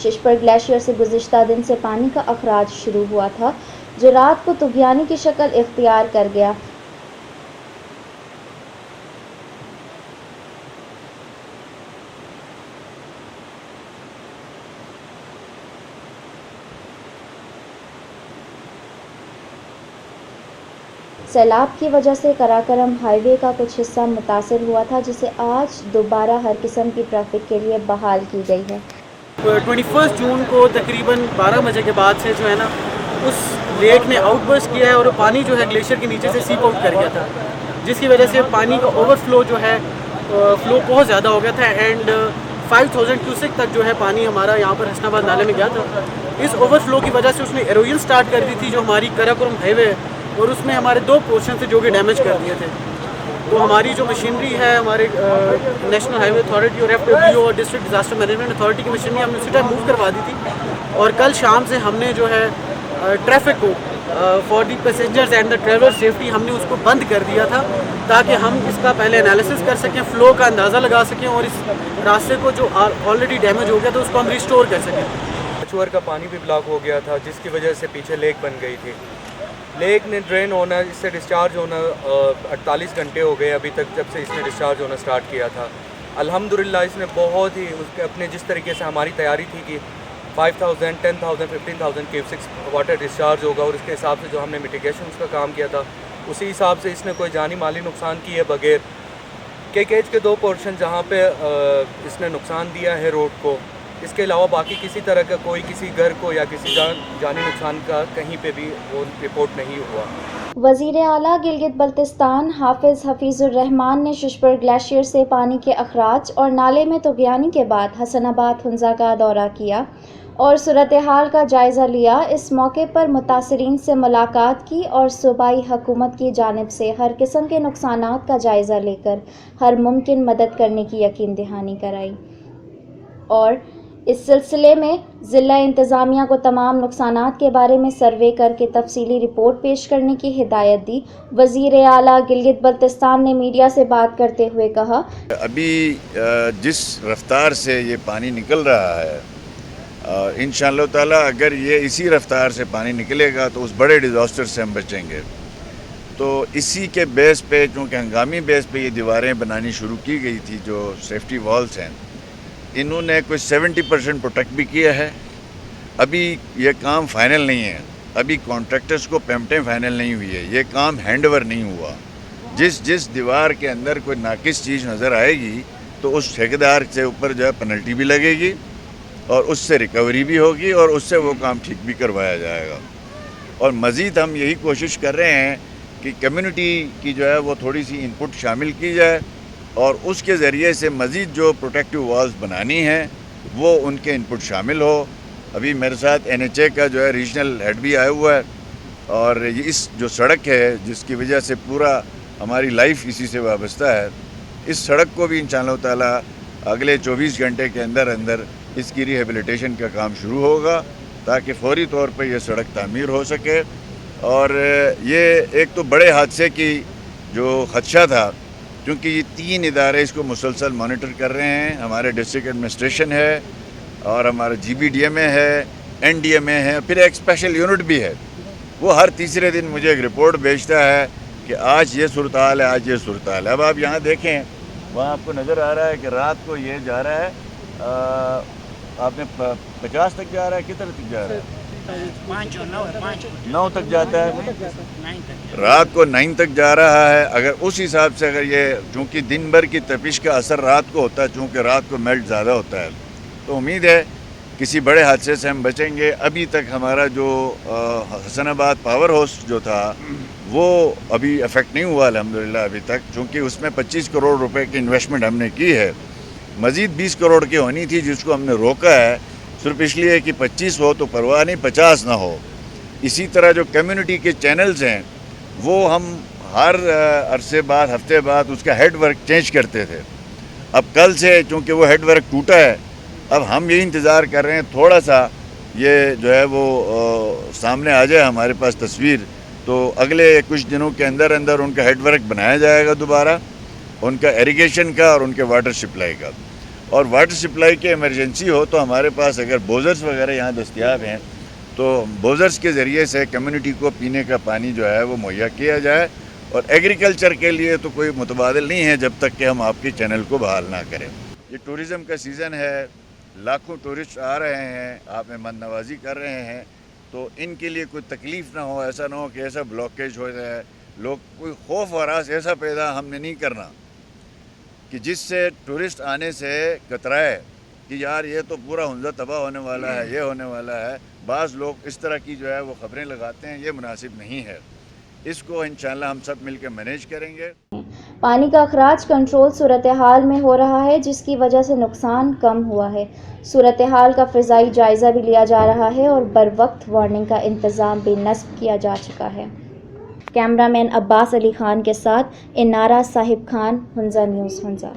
Shishper glacier سے گزشتہ دن سے پانی کا اخراج شروع ہوا تھا جو رات کو طغیانی کی شکل اختیار کر گیا۔ سیلاب کی وجہ سے قراقرم ہائی وے کا کچھ حصہ متاثر ہوا تھا جسے آج دوبارہ ہر قسم کی ٹریفک کے لیے بحال کی گئی ہے۔ 21 جون کو تقریباً 12 بجے کے بعد سے جو ہے نا اس لیک نے آؤٹ برسٹ کیا ہے اور پانی جو ہے گلیشیئر کے نیچے سے سیپ آؤٹ کر گیا تھا، جس کی وجہ سے پانی کا اوور فلو جو ہے فلو بہت زیادہ ہو گیا تھا اینڈ 5000 کیوسک تک جو ہے پانی ہمارا یہاں پر حسن آباد نالے میں گیا تھا۔ اس اوور فلو کی وجہ سے اس نے ایروجن سٹارٹ کر دی تھی جو ہماری قراقرم ہائی وے ہے، اور اس میں ہمارے 2 پورشن تھے جو کہ ڈیمیج کر دیے تھے۔ تو ہماری جو مشینری ہے ہمارے نیشنل ہائی وے اتھارٹی اور FWO اور ڈسٹرکٹ ڈیزاسٹر مینجمنٹ اتھارٹی کی مشینری ہم نے اسی ٹائم موو کروا دی تھی، اور کل شام سے ہم نے جو ہے ٹریفک کو for the passengers and the traveller safety ہم نے اس کو بند کر دیا تھا تاکہ ہم اس کا پہلے انالیسس کر سکیں، فلو کا اندازہ لگا سکیں اور اس راستے کو جو آلریڈی ڈیمیج ہو گیا تھا اس کو ہم ریسٹور کر سکیں۔ کچور کا پانی بھی بلاک ہو گیا تھا جس کی وجہ سے پیچھے لیک بن گئی تھی۔ لیک نے ڈرین ہونا، اس سے ڈسچارج ہونا 48 گھنٹے ہو گئے ابھی تک جب سے اس نے ڈسچارج ہونا سٹارٹ کیا تھا۔ الحمدللہ اس نے بہت ہی اپنے جس طریقے سے ہماری تیاری تھی کہ 5000 10,000 15,000 کیوسکس واٹر ڈسچارج ہوگا اور اس کے حساب سے جو ہم نے میٹیگیشنز کا کام کیا تھا اسی حساب سے اس نے کوئی جانی مالی نقصان کیے بغیر KKH کے 2 پورشن جہاں پہ اس نے نقصان دیا ہے روڈ کو، اس کے علاوہ باقی کسی طرح کا کوئی کسی گھر کو یا کسی جانی نقصان کا کہیں پہ بھی وہ رپورٹ نہیں ہوا۔ وزیر اعلیٰ گلگت بلتستان حافظ حفیظ الرحمان نے ششپر گلیشیئر سے پانی کے اخراج اور نالے میں طغیانی کے بعد حسن آباد ہنزا کا دورہ کیا اور صورتحال کا جائزہ لیا۔ اس موقع پر متاثرین سے ملاقات کی اور صوبائی حکومت کی جانب سے ہر قسم کے نقصانات کا جائزہ لے کر ہر ممکن مدد کرنے کی یقین دہانی کرائی، اور اس سلسلے میں ضلع انتظامیہ کو تمام نقصانات کے بارے میں سروے کر کے تفصیلی رپورٹ پیش کرنے کی ہدایت دی۔ وزیر اعلیٰ گلگت بلتستان نے میڈیا سے بات کرتے ہوئے کہا، ابھی جس رفتار سے یہ پانی نکل رہا ہے انشاءاللہ تعالیٰ اگر یہ اسی رفتار سے پانی نکلے گا تو اس بڑے ڈیزاسٹر سے ہم بچیں گے۔ تو اسی کے بیس پہ چونکہ ہنگامی بیس پہ یہ دیواریں بنانی شروع کی گئی تھی جو سیفٹی والز ہیں، انہوں نے کوئی 70% پروٹیکٹ بھی کیا ہے۔ ابھی یہ کام فائنل نہیں ہے، ابھی کانٹریکٹرز کو پیمنٹیں فائنل نہیں ہوئی ہے، یہ کام ہینڈ اوور نہیں ہوا۔ جس دیوار کے اندر کوئی ناقص چیز نظر آئے گی تو اس ٹھیکیدار سے اوپر جو ہے پنلٹی بھی لگے گی اور اس سے ریکوری بھی ہوگی اور اس سے وہ کام ٹھیک بھی کروایا جائے گا۔ اور مزید ہم یہی کوشش کر رہے ہیں کہ کمیونٹی کی جو ہے وہ تھوڑی سی ان پٹ شامل کی جائے اور اس کے ذریعے سے مزید جو پروٹیکٹیو والز بنانی ہیں وہ ان کے ان پٹ شامل ہو۔ ابھی میرے ساتھ NHA کا جو ہے ریجنل ہیڈ بھی آیا ہوا ہے، اور اس جو سڑک ہے جس کی وجہ سے پورا ہماری لائف اسی سے وابستہ ہے، اس سڑک کو بھی انشاءاللہ تعالیٰ اگلے 24 گھنٹے کے اندر اس کی ریہیبلیٹیشن کا کام شروع ہوگا تاکہ فوری طور پہ یہ سڑک تعمیر ہو سکے۔ اور یہ ایک تو بڑے حادثے کی جو خدشہ تھا، کیونکہ یہ 3 ادارے اس کو مسلسل مانیٹر کر رہے ہیں، ہمارے ڈسٹرکٹ ایڈمنسٹریشن ہے اور ہمارا GBDMA ہے، NDMA ہے، پھر ایک اسپیشل یونٹ بھی ہے۔ وہ ہر تیسرے دن مجھے ایک رپورٹ بھیجتا ہے کہ آج یہ صورتحال ہے، آج یہ صورتحال ہے۔ اب آپ یہاں دیکھیں، وہاں آپ کو نظر آ رہا ہے کہ رات کو یہ جا رہا ہے، آپ نے 50 تک جا رہا ہے، کتنے تک جا رہا ہے؟ 9 تک جاتا ہے، رات کو 9 تک جا رہا ہے۔ اگر اس حساب سے اگر یہ چونکہ دن بھر کی تپش کا اثر رات کو ہوتا ہے، چونکہ رات کو میلٹ زیادہ ہوتا ہے، تو امید ہے کسی بڑے حادثے سے ہم بچیں گے۔ ابھی تک ہمارا جو حسن آباد پاور ہاؤس جو تھا وہ ابھی افیکٹ نہیں ہوا الحمدللہ ابھی تک، چونکہ اس میں 25 کروڑ روپے کی انویسٹمنٹ ہم نے کی ہے، مزید 20 کروڑ کی ہونی تھی جس کو ہم نے روکا ہے، صرف اس لیے کہ 25 ہو تو پرواہ نہیں، 50 نہ ہو۔ اسی طرح جو کمیونٹی کے چینلز ہیں وہ ہم ہر عرصے بعد ہفتے بعد اس کا ہیڈ ورک چینج کرتے تھے۔ اب کل سے چونکہ وہ ہیڈ ورک ٹوٹا ہے، اب ہم یہی انتظار کر رہے ہیں تھوڑا سا یہ جو ہے وہ سامنے آ جائے ہمارے پاس تصویر، تو اگلے کچھ دنوں کے اندر ان کا ہیڈ ورک بنایا جائے گا دوبارہ، ان کا ایریگیشن کا اور ان کے واٹر سپلائی کا۔ اور واٹر سپلائی کی ایمرجنسی ہو تو ہمارے پاس اگر بوزرز وغیرہ یہاں دستیاب ہیں تو بوزرز کے ذریعے سے کمیونٹی کو پینے کا پانی جو ہے وہ مہیا کیا جائے. اور ایگریکلچر کے لیے تو کوئی متبادل نہیں ہے جب تک کہ ہم آپ کی چینل کو بحال نہ کریں. یہ ٹورزم کا سیزن ہے, لاکھوں ٹورسٹ آ رہے ہیں, آپ مہمان نوازی کر رہے ہیں, تو ان کے لیے کوئی تکلیف نہ ہو, ایسا نہ ہو کہ ایسا بلاکیج ہو جائے, لوگ کوئی خوف و ہراس ایسا پیدا ہم نے نہیں کرنا کہ جس سے ٹورسٹ آنے سے کترائے کہ یار یہ تو پورا ہنزہ تباہ ہونے والا ہے, یہ ہونے والا ہے. بعض لوگ اس طرح کی جو ہے وہ خبریں لگاتے ہیں, یہ مناسب نہیں ہے. اس کو انشاءاللہ ہم سب مل کے مینیج کریں گے. پانی کا اخراج کنٹرول صورتحال میں ہو رہا ہے جس کی وجہ سے نقصان کم ہوا ہے. صورتحال کا فضائی جائزہ بھی لیا جا رہا ہے اور بروقت وارننگ کا انتظام بھی نصب کیا جا چکا ہے. کیمرہ مین عباس علی خان کے ساتھ انارہ صاحب خان، ہنزہ نیوز ہنزہ.